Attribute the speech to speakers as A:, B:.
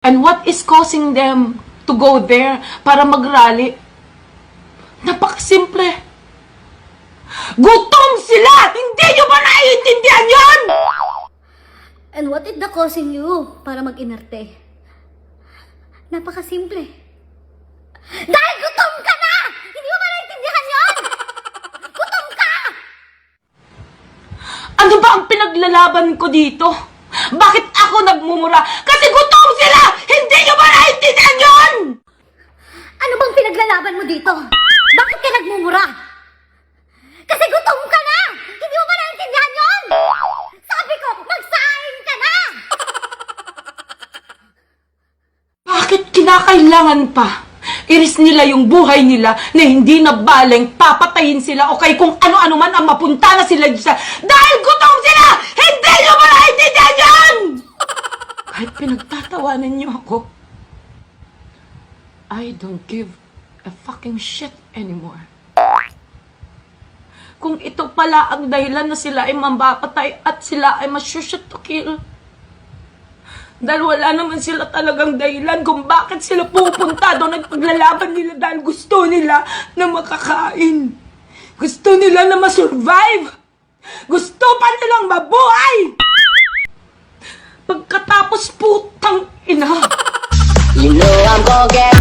A: And what is causing them to go there para mag-rally? Napakasimple. Gutom sila! Hindi nyo ba naiintindihan yun?
B: And what is the causing you para mag-inarte? Napakasimple. Dahil gutom ka na! Hindi mo ba naiintindihan yun? Gutom ka!
A: Ano ba ang pinaglalaban ko dito? Bakit ako nagmumura? Kasi gutom sila! Hindi nyo ba naiintindihan yun?
B: Ano bang pinaglalaban mo dito? Bakit ka nagmumura? Kasi gutom ka na! Hindi mo ba naiintindihan yun? Sabi ko, magsaing ka na!
A: Bakit kinakailangan pa? Iris nila yung buhay nila na hindi na baling papatayin sila o kay kung ano-ano man ang mapunta na sila dyan. Dahil gutom sila! Hindi nyo ba naiintindihan yun? Kahit pinagtatawanan nyo ako, I don't give a fucking shit anymore. Kung ito pala ang dahilan na sila ay mambapatay at sila ay masushoot to kill. Dahil wala naman sila talagang dahilan kung bakit sila pupunta doon at paglalaban nila dahil gusto nila na makakain. Gusto nila na masurvive. Gusto pa nilang mabuhay. Pagkatapos putang ina.
C: You know I'm gonna get